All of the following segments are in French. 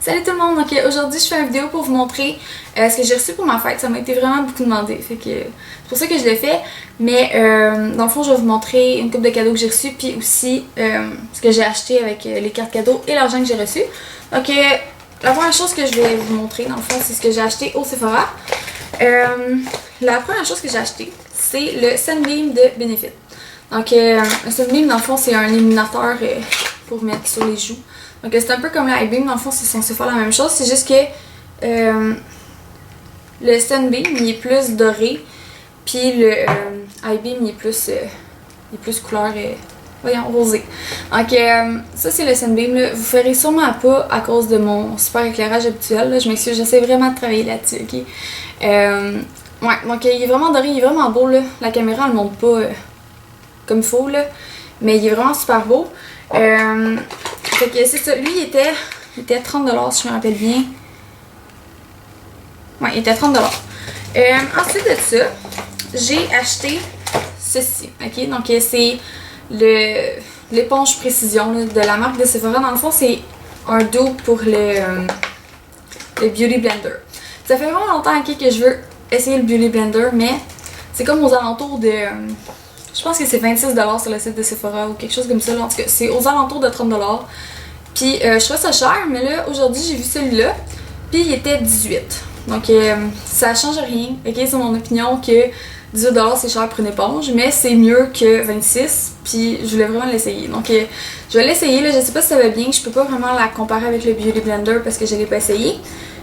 Salut tout le monde, donc aujourd'hui je fais une vidéo pour vous montrer ce que j'ai reçu pour ma fête. Ça m'a été vraiment beaucoup demandé, fait que c'est pour ça que je l'ai fait. Mais dans le fond je vais vous montrer une couple de cadeaux que j'ai reçus, puis aussi ce que j'ai acheté avec les cartes cadeaux et l'argent que j'ai reçu. Donc la première chose que je vais vous montrer dans le fond c'est ce que j'ai acheté au Sephora. La première chose que j'ai acheté c'est le Sunbeam de Benefit. Donc un Sunbeam dans le fond c'est un illuminateur pour mettre sur les joues. Donc c'est un peu comme le iBeam, dans le fond c'est censé faire la même chose, c'est juste que le Sunbeam il est plus doré, puis le iBeam il est plus couleur voyons, rosé. Donc ça c'est le Sunbeam, là. Vous ferez sûrement pas à cause de mon super éclairage habituel, là. Je m'excuse, j'essaie vraiment de travailler là-dessus, ok? Ouais, donc il est vraiment doré, il est vraiment beau là. La caméra elle monte pas comme il faut là, mais il est vraiment super beau. Fait que c'est ça, lui il était 30$ si je me rappelle bien. Ouais, il était 30$. Ensuite de ça, j'ai acheté ceci, ok? Donc c'est l'éponge précision là, de la marque de Sephora. Dans le fond, c'est un dupe pour le Beauty Blender. Ça fait vraiment longtemps okay, que je veux essayer le Beauty Blender, mais c'est comme aux alentours de... je pense que c'est 26$ sur le site de Sephora ou quelque chose comme ça. Là. En tout cas, c'est aux alentours de 30$. Puis je trouvais ça cher, mais là, aujourd'hui, j'ai vu celui-là. Puis il était 18$. Donc ça change rien. Ok, c'est mon opinion que 18$ c'est cher pour une éponge, mais c'est mieux que 26$. Puis je voulais vraiment l'essayer. Donc je vais l'essayer. Je sais pas si ça va bien. Je peux pas vraiment la comparer avec le Beauty Blender parce que je l'ai pas essayé.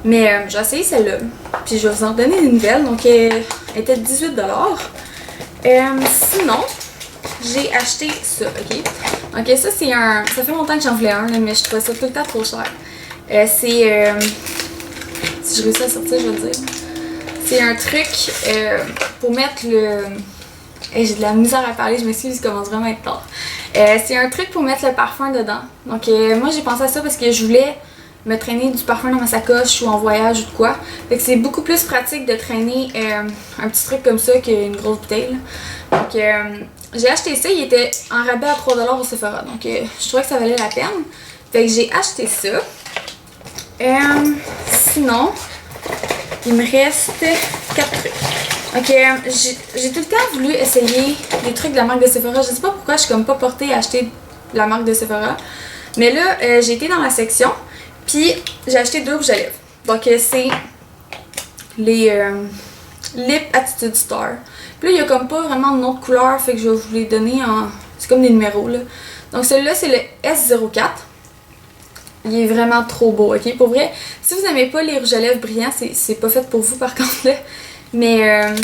Mais j'ai essayé celle-là. Puis je vais vous en donner des nouvelles. Donc elle était 18$. Sinon, j'ai acheté ça, ok? Donc ça c'est un... ça fait longtemps que j'en voulais un, là, mais je trouvais ça tout le temps trop cher. C'est... si je réussis à sortir, je vais dire. C'est un truc pour mettre le... j'ai de la misère à parler, je m'excuse, il commence vraiment à être tard. C'est un truc pour mettre le parfum dedans. Donc moi j'ai pensé à ça parce que je voulais me traîner du parfum dans ma sacoche ou en voyage ou de quoi. Fait que c'est beaucoup plus pratique de traîner un petit truc comme ça qu'une grosse bouteille. Là. Donc j'ai acheté ça, il était en rabais à 3$ au Sephora. Donc je trouvais que ça valait la peine. Fait que j'ai acheté ça. Sinon, il me reste 4 trucs. Ok, j'ai tout le temps voulu essayer des trucs de la marque de Sephora. Je sais pas pourquoi je suis comme pas portée à acheter la marque de Sephora. Mais là, j'ai été dans la section. Puis j'ai acheté 2 rouges à lèvres. Donc c'est les Lip Attitude Star. Puis là il y a comme pas vraiment de nom de couleur, fait que je vais vous les donner en... c'est comme des numéros là. Donc celui-là c'est le S04. Il est vraiment trop beau, ok? Pour vrai, si vous n'aimez pas les rouges à lèvres brillants, c'est pas fait pour vous par contre là. Mais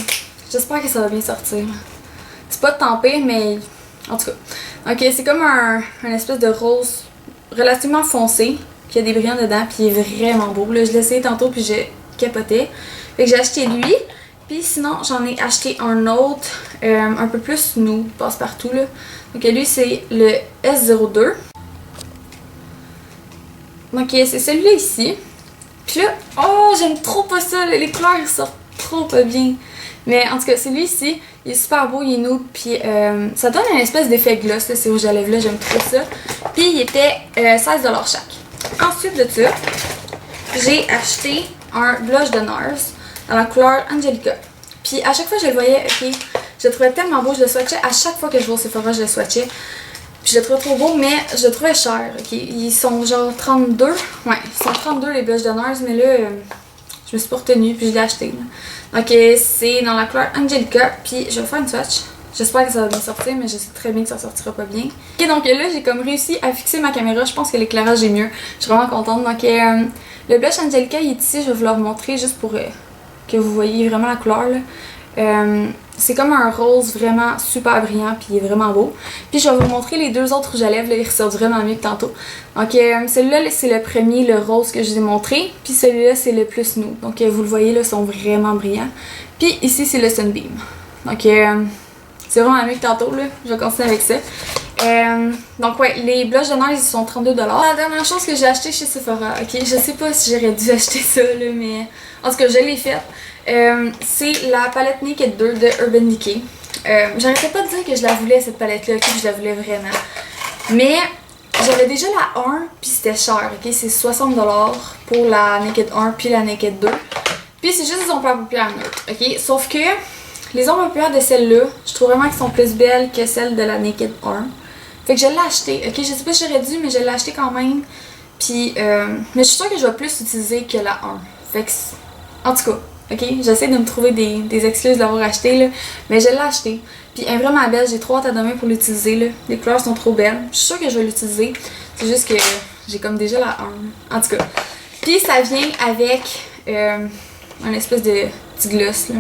j'espère que ça va bien sortir. C'est pas de tempé, mais en tout cas. Ok, c'est comme un espèce de rose relativement foncé. Qui a des brillants dedans, puis il est vraiment beau. Là, je l'ai essayé tantôt, puis j'ai capoté. Fait que j'ai acheté lui. Puis sinon, j'en ai acheté un autre, un peu plus nude, passe-partout. Là. Donc lui, c'est le S02. Donc c'est celui-là ici. Puis là, oh, j'aime trop pas ça. Là. Les couleurs, ils sortent trop pas bien. Mais en tout cas, celui ici, il est super beau, il est nude. Puis ça donne une espèce d'effet gloss, là, ces rouges à lèvres-là. J'aime trop ça. Puis il était 16$ chaque. Ensuite de ça, j'ai acheté un blush de NARS dans la couleur Angelica. Puis à chaque fois que je le voyais, ok, je le trouvais tellement beau, je le swatchais. À chaque fois que je vais au Sephora, je le swatchais. Puis je le trouvais trop beau, mais je le trouvais cher. Ok, ils sont genre 32. Ouais, ils sont 32 les blushs de NARS, mais là, je me suis pas retenue, puis je l'ai acheté. Là. Donc c'est dans la couleur Angelica, puis je vais faire une swatch. J'espère que ça va bien sortir, mais je sais très bien que ça sortira pas bien. Ok, donc là, j'ai comme réussi à fixer ma caméra. Je pense que l'éclairage est mieux. Je suis vraiment contente. Donc, le blush Angelica, il est ici. Je vais vous le remontrer juste pour que vous voyez vraiment la couleur. C'est comme un rose vraiment super brillant, puis il est vraiment beau. Puis, je vais vous montrer les 2 autres rouges à lèvres. Là, ils ressortent vraiment mieux que tantôt. Donc, celui-là, c'est le premier, le rose que je vous ai montré. Puis, celui-là, c'est le plus nude. Donc, vous le voyez, là, ils sont vraiment brillants. Puis, ici, c'est le Sunbeam. Donc, c'est vraiment mieux que tantôt, là. Je vais continuer avec ça. Donc ouais, les blushs de NARS ils sont 32$. La dernière chose que j'ai acheté chez Sephora, ok, je sais pas si j'aurais dû acheter ça là, mais en tout cas je l'ai faite. C'est la palette Naked 2 de Urban Decay. J'arrêtais pas de dire que je la voulais cette palette là, que je la voulais vraiment. Mais j'avais déjà la 1, puis c'était cher, ok? C'est 60$ pour la Naked 1 puis la Naked 2. Puis c'est juste des ombres à paupières neutres, ok? Sauf que les ombres à paupières de celle-là, je trouve vraiment qu'elles sont plus belles que celles de la Naked 1. Fait que je l'ai acheté, ok? Je sais pas si j'aurais dû, mais je l'ai acheté quand même. Puis, mais je suis sûre que je vais plus l'utiliser que la 1. Fait que, en tout cas, ok? J'essaie de me trouver des excuses de l'avoir acheté, là. Mais je l'ai acheté. Puis elle est vraiment belle, j'ai trop hâte à demain pour l'utiliser, là. Les couleurs sont trop belles. Je suis sûre que je vais l'utiliser. C'est juste que j'ai comme déjà la 1. En tout cas. Puis ça vient avec un espèce de petit gloss, là.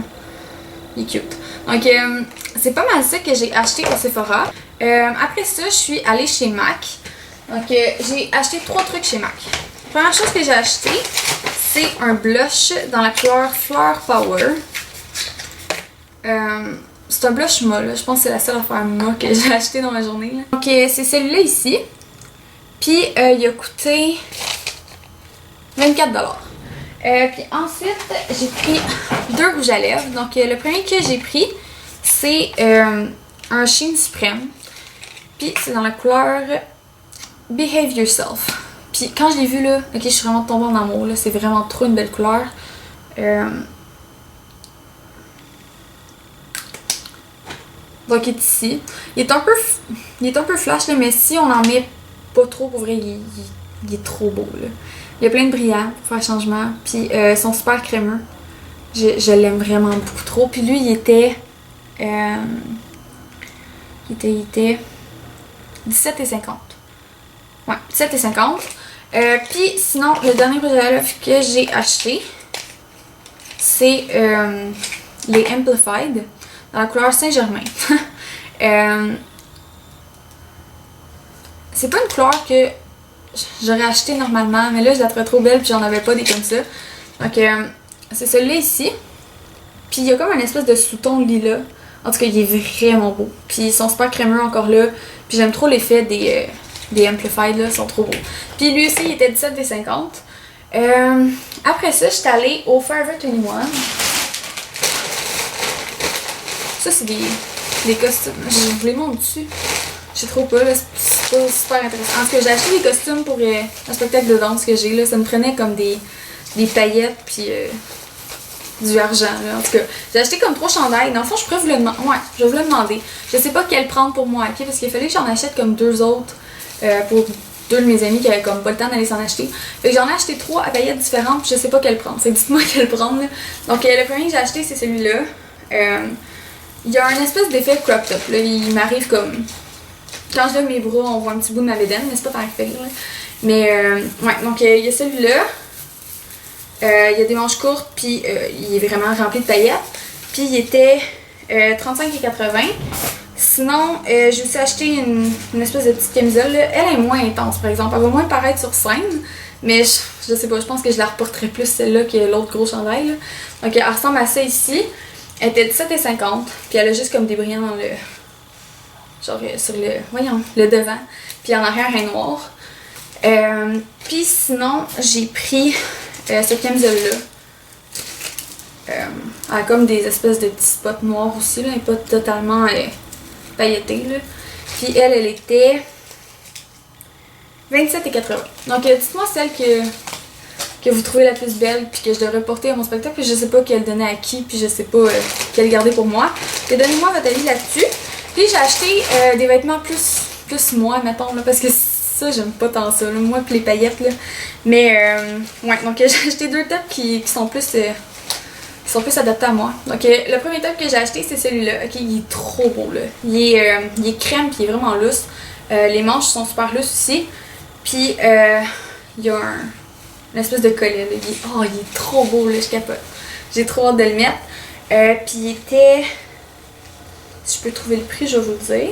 Il est cute. Donc, c'est pas mal ça que j'ai acheté au Sephora. Après ça, je suis allée chez MAC. Donc, j'ai acheté 3 trucs chez MAC. La première chose que j'ai acheté, c'est un blush dans la couleur Flower Power. C'est un blush mat, là. Je pense que c'est la seule affaire mat que j'ai acheté dans ma journée, là. Donc, c'est celui-là ici. Puis, il a coûté 24$. Puis ensuite, j'ai pris 2 rouges à lèvres. Donc, le premier que j'ai pris, c'est un Sheen Supreme. Puis, c'est dans la couleur Behave Yourself. Puis, quand je l'ai vu là, ok, je suis vraiment tombée en amour, là. C'est vraiment trop une belle couleur. Donc, il est ici. Il est un peu flash, là, mais si on en met pas trop, pour vrai, il est trop beau, là. Il y a plein de brillants pour faire changement. Puis, ils sont super crémeux. Je l'aime vraiment beaucoup trop. Puis lui, il était 17,50$. Ouais, 17,50$. Puis sinon, le dernier rouge à lèvres que j'ai acheté, c'est les Amplified dans la couleur Saint-Germain. C'est pas une couleur que j'aurais acheté normalement, mais là je la trouvais trop belle puis j'en avais pas des comme ça. Donc c'est celui-là ici. Puis il y a comme un espèce de sous-ton lilas. En tout cas, il est vraiment beau. Puis ils sont super crémeux encore là. Puis j'aime trop l'effet des Amplified là, ils sont trop beaux. Puis lui aussi, il était 17,50$. Après ça, j'étais allée au Forever 21. Ça, c'est des costumes. Je vous les montre dessus. Je sais trop pas, là, c'est pas super intéressant. En tout cas, j'ai acheté des costumes pour un spectacle de danse que j'ai là. Ça me prenait comme des paillettes puis du argent là. En tout cas, j'ai acheté comme 3 chandails. Dans le fond, je pourrais vous le demander. Ouais, je vais vous le demander. Je sais pas quelle prendre pour moi, ok? Parce qu'il fallait que j'en achète comme 2 autres pour 2 de mes amis qui avaient comme pas le temps d'aller s'en acheter. Fait que j'en ai acheté 3 à paillettes différentes puis je sais pas quelle prendre. Fait que dites-moi quelle prendre là. Donc le premier que j'ai acheté, c'est celui-là. Il y a un espèce d'effet crop top. Là, il m'arrive comme... Quand je lève mes bras, on voit un petit bout de ma bédaine, mais c'est pas tant que fait. Mais ouais, donc il y a celui-là. Il y a des manches courtes, puis il est vraiment rempli de paillettes. Puis il était 35,80$. Sinon, j'ai aussi acheté une espèce de petite camisole. Là. Elle est moins intense, par exemple. Elle va moins paraître sur scène. Mais je sais pas, je pense que je la reporterais plus celle-là que l'autre gros chandail. Là. Donc elle ressemble à ça ici. Elle était 17,50$. Puis elle a juste comme des brillants dans le... Genre sur le... Voyons, le devant. Puis en arrière, elle est noire. Puis sinon, j'ai pris cette camisole-là. Elle a comme des espèces de petits spots noirs aussi. Là. Elle n'est pas totalement pailletée. Là. Puis elle était 27,80$. Donc dites-moi celle que vous trouvez la plus belle puis que je devrais porter à mon spectacle. Puis je sais pas quelle donner à qui. Puis je sais pas quelle garder pour moi. Et donnez-moi votre avis là-dessus. Puis j'ai acheté des vêtements plus moi, mettons, là, parce que ça, j'aime pas tant ça, là, moi pis les paillettes, là. Mais, ouais, donc j'ai acheté 2 tops qui sont plus adaptés à moi. Donc le premier top que j'ai acheté, c'est celui-là. Ok, il est trop beau, là. Il est crème pis il est vraiment lousse. Les manches sont super lousses aussi. Puis, il y a une espèce de collet, là. Il est trop beau, là, je capote. J'ai trop hâte de le mettre. Puis il était... Si je peux trouver le prix, je vais vous le dire.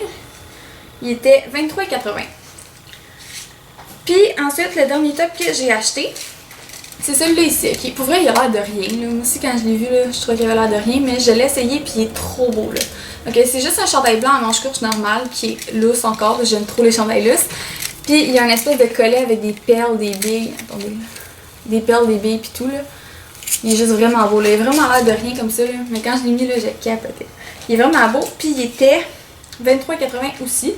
Il était 23,80$. Puis ensuite, le dernier top que j'ai acheté, c'est celui-là ici. Okay. Pour vrai, il a l'air de rien. Là. Moi aussi, quand je l'ai vu, là, je trouvais qu'il avait l'air de rien, mais je l'ai essayé puis il est trop beau. Là. Donc, c'est juste un chandail blanc à manches courtes normal qui est lousse encore. J'aime trop les chandails lousses. Puis il y a un espèce de collet avec des perles, des billes. Attendez. Des perles, des billes puis tout. Là. Il est juste vraiment beau. Là. Il a vraiment l'air de rien comme ça. Là. Mais quand je l'ai mis, là, j'ai capoté. Il est vraiment beau. Puis il était 23,80$ aussi.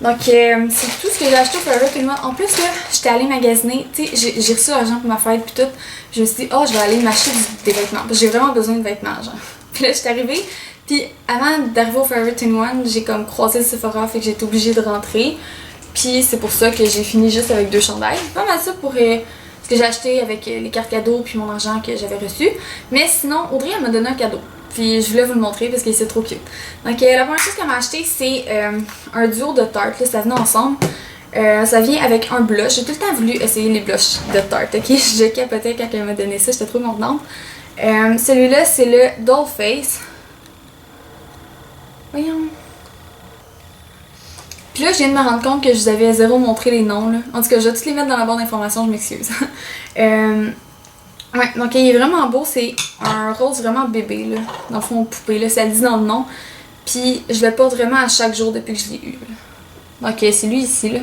Donc, c'est tout ce que j'ai acheté au Forever 21. En plus, là, j'étais allée magasiner. Tu sais, j'ai reçu l'argent pour ma fête, puis tout. Je me suis dit, oh, je vais aller m'acheter des vêtements. Parce que j'ai vraiment besoin de vêtements, genre. Puis là, j'étais arrivée. Puis avant d'arriver au Forever 21, j'ai comme croisé le Sephora, fait que j'ai été obligée de rentrer. Puis c'est pour ça que j'ai fini juste avec 2 chandails. Pas mal ça pour ce que j'ai acheté avec les cartes cadeaux puis mon argent que j'avais reçu. Mais sinon, Audrey, elle m'a donné un cadeau. Puis je voulais vous le montrer parce que c'est trop cute. Donc la première chose qu'elle m'a acheté, c'est un duo de Tarte. Là, ça venait ensemble. Ça vient avec un blush. J'ai tout le temps voulu essayer les blushs de Tarte. Ok, je capotais quand elle m'a donné ça. J'étais trop contente. Celui-là, c'est le Dollface. Voyons. Puis là, je viens de me rendre compte que je vous avais zéro montré les noms. Là. En tout cas, je vais tous les mettre dans la barre d'informations, je m'excuse. Ouais, donc il est vraiment beau. C'est un rose vraiment bébé, là. Dans le fond, poupée, là. Ça le dit dans le nom. Puis je le porte vraiment à chaque jour depuis que je l'ai eu. Là. Donc c'est lui ici, là.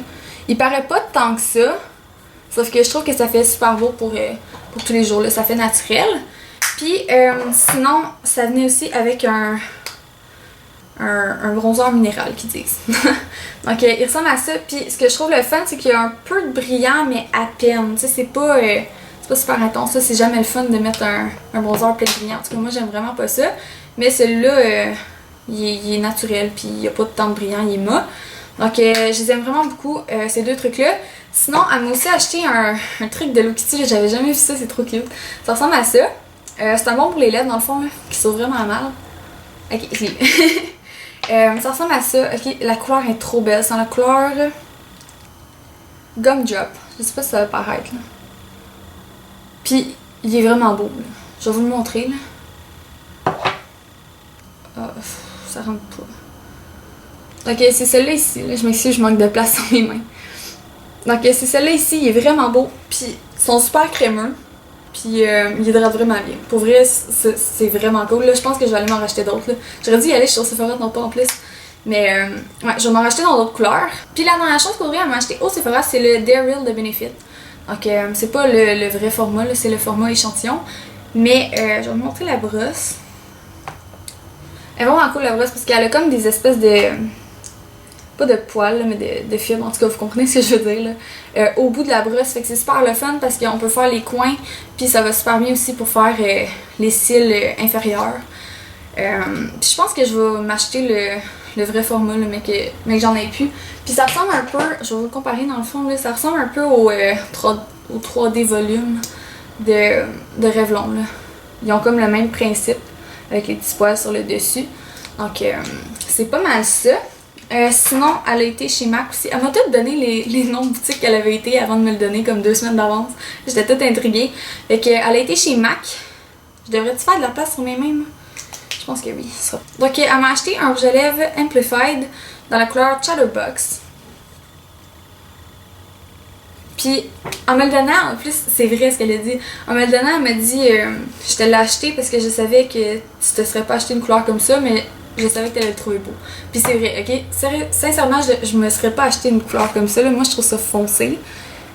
Il paraît pas tant que ça. Sauf que je trouve que ça fait super beau pour tous les jours, là. Ça fait naturel. Puis sinon, ça venait aussi avec un bronzer minéral qu'ils disent. Donc il ressemble à ça. Puis ce que je trouve le fun, c'est qu'il y a un peu de brillant, mais à peine. Tu sais, c'est pas super intense. C'est jamais le fun de mettre un bronzer plein de brillant. En tout cas, moi j'aime vraiment pas ça. Mais celui-là, il est naturel. Puis il n'y a pas de tant de brillant, il est mat. Donc je les aime vraiment beaucoup, ces 2 trucs-là. Sinon, elle m'a aussi acheté un truc de Hello Kitty. J'avais jamais vu ça, c'est trop cute. Ça ressemble à ça. C'est un bon pour les lèvres dans le fond, là, qui sauve vraiment mal. Ok, je l'ai. Ça ressemble à ça. Ok, la couleur est trop belle. C'est la couleur Gumdrop. Je sais pas si ça va paraître là. Puis il est vraiment beau. Là. Je vais vous le montrer là. Oh, ça rentre pas. Ok, c'est celui-là ici. Là. Je m'excuse, je manque de place sur mes mains. Donc c'est celui-là ici. Il est vraiment beau. Puis ils sont super crémeux. Puis il hydrate vraiment bien. Pour vrai, c'est vraiment cool. Là, je pense que je vais aller m'en racheter d'autres. J'aurais dû y aller sur Sephora, non pas en plus. Mais ouais, je vais m'en racheter dans d'autres couleurs. Puis la dernière chose qu'Audrey m'a acheté au Sephora, c'est le Dare Real de Benefit. Donc c'est pas le vrai format, c'est le format échantillon. Mais je vais vous montrer la brosse. Elle est vraiment cool la brosse parce qu'elle a comme des espèces de... pas de poils, là, mais de fibres, en tout cas vous comprenez ce que je veux dire là. Au bout de la brosse, fait que c'est super le fun parce qu'on peut faire les coins, puis ça va super bien aussi pour faire les cils inférieurs. Puis je pense que je vais m'acheter le vrai format là, mais que j'en ai plus. Puis ça ressemble un peu, je vais vous le comparer dans le fond, là, ça ressemble un peu au 3D volume de Revlon. Là. Ils ont comme le même principe avec les petits poils sur le dessus. Donc c'est pas mal ça. Sinon, elle a été chez MAC aussi. Elle m'a tout donné les noms de boutiques qu'elle avait été avant de me le donner, comme 2 semaines d'avance. J'étais toute intriguée. Fait que, elle a été chez MAC. Je devrais-tu faire de la place sur mes mains, moi? Je pense que oui, ça. Donc, elle m'a acheté un rouge à lèvres Amplified dans la couleur Chatterbox. Puis, en me le donnant, en plus, c'est vrai ce qu'elle a dit. En me le donnant, elle m'a dit je te l'ai acheté parce que je savais que tu te serais pas acheté une couleur comme ça, mais je savais que tu allais le trouver beau. Puis c'est vrai, ok? Sérieux, sincèrement, je me serais pas acheté une couleur comme ça. Là. Moi, je trouve ça foncé.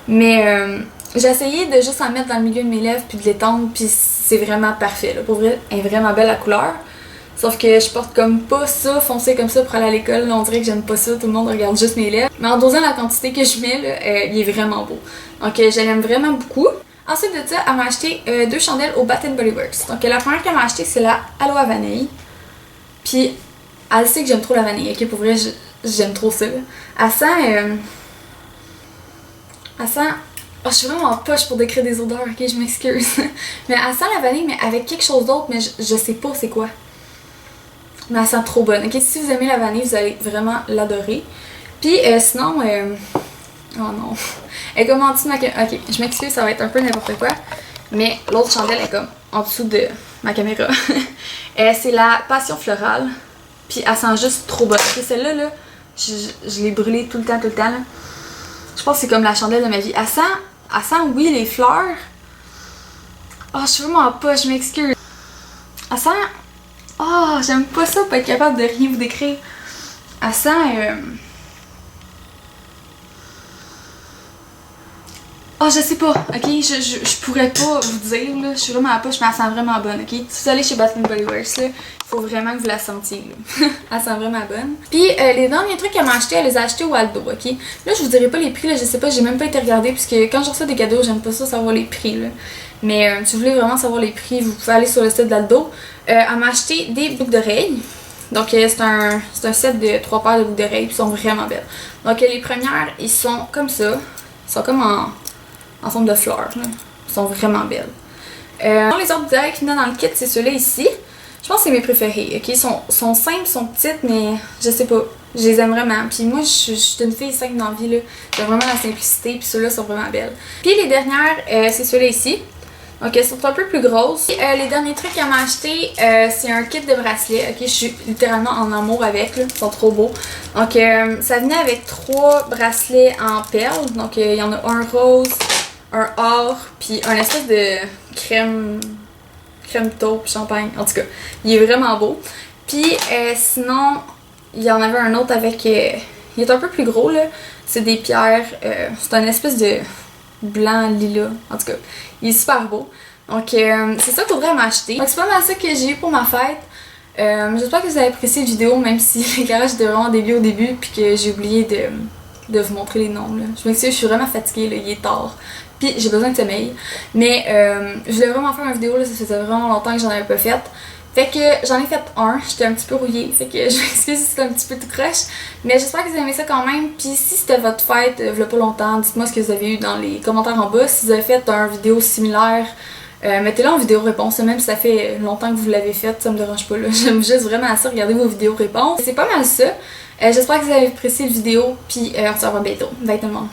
Mais j'ai essayé de juste en mettre dans le milieu de mes lèvres puis de l'étendre, puis c'est vraiment parfait. Là. Pour vrai, elle est vraiment belle la couleur. Sauf que je porte comme pas ça foncé comme ça pour aller à l'école. Là, on dirait que j'aime pas ça. Tout le monde regarde juste mes lèvres. Mais en dosant la quantité que je mets, là, il est vraiment beau. Donc je l'aime vraiment beaucoup. Ensuite de ça, elle m'a acheté 2 chandelles au Bath Body Works. Donc la première qu'elle m'a acheté, c'est la Aloe Vanille. Puis elle sait que j'aime trop la vanille. Ok, pour vrai, j'aime trop ça. Là. Elle sent... Oh, je suis vraiment en poche pour décrire des odeurs, ok, je m'excuse. Mais elle sent la vanille, mais avec quelque chose d'autre, mais je sais pas c'est quoi. Mais elle sent trop bonne. Ok, si vous aimez la vanille, vous allez vraiment l'adorer. Puis sinon, oh non. Elle est comme en dessous de ma caméra. Ok, je m'excuse, ça va être un peu n'importe quoi. Mais l'autre chandelle est comme en dessous de ma caméra. C'est la Passion Florale. Puis elle sent juste trop bonne. Okay, celle-là, là, je l'ai brûlée tout le temps, là. Je pense que c'est comme la chandelle de ma vie. Elle sent oui, les fleurs. Oh, je suis vraiment pas, je m'excuse. Elle sent... Oh, j'aime pas ça, pas être capable de rien vous décrire. Elle sent... Oh, je sais pas, ok? Je pourrais pas vous dire, là. Je suis vraiment à la poche, mais elle sent vraiment bonne, ok? Si vous allez chez Bath Body Works, là, il faut vraiment que vous la sentiez, là. Elle sent vraiment bonne. Puis, les derniers trucs qu'elle m'a acheté, elle les a achetés au Aldo, ok? Là, je vous dirai pas les prix, là, je sais pas, j'ai même pas été regarder, puisque quand je reçois des cadeaux, j'aime pas ça savoir les prix, là. Mais si vous voulez vraiment savoir les prix, vous pouvez aller sur le site d'Aldo. Elle m'a acheté des boucles d'oreilles. Donc, c'est un set de 3 paires de boucles d'oreilles, puis ils sont vraiment belles. Donc, les premières, ils sont comme ça. Ils sont comme en forme de fleurs. Là. Ils sont vraiment belles. Les autres d'oreilles qui venaient dans le kit, c'est ceux-là ici. Je pense que c'est mes préférés. Ok, ils sont simples, ils sont petites, mais je sais pas. Je les aime vraiment. Puis moi, je suis une fille simple dans la vie. J'aime vraiment la simplicité. Puis ceux-là sont vraiment belles. Puis les dernières, c'est ceux-là ici. Donc elles sont un peu plus grosses. Les derniers trucs qu'elle m'a acheté, c'est un kit de bracelets. Ok, je suis littéralement en amour avec. Là. Ils sont trop beaux. Donc ça venait avec 3 bracelets en perles. Donc il y en a un rose, un or, puis un espèce de crème taupe champagne. En tout cas, il est vraiment beau. Puis sinon, il y en avait un autre avec... il est un peu plus gros là. C'est des pierres. C'est un espèce de blanc lilas. En tout cas, il est super beau. Donc c'est ça qu'il faudrait m'acheter. Donc c'est pas mal ça que j'ai eu pour ma fête. J'espère que vous avez apprécié la vidéo, même si l'éclairage était vraiment dégueu au début puis que j'ai oublié de vous montrer les nombres. Là. Je m'excuse, je suis vraiment fatiguée, là, il est tard. Puis j'ai besoin de sommeil. Mais je voulais vraiment faire une vidéo, là, ça faisait vraiment longtemps que j'en avais pas fait. Fait que j'en ai fait un, j'étais un petit peu rouillée, fait que je m'excuse si c'était un petit peu tout croche. Mais j'espère que vous aimez ça quand même. Puis si c'était votre fête, il y a pas longtemps, dites-moi ce que vous avez eu dans les commentaires en bas. Si vous avez fait une vidéo similaire, mettez-la en vidéo réponse, même si ça fait longtemps que vous l'avez faite, ça me dérange pas là. J'aime juste vraiment ça, regarder vos vidéos réponses. C'est pas mal ça. J'espère que vous avez apprécié la vidéo, puis on se revoit bientôt. Bye tout le monde.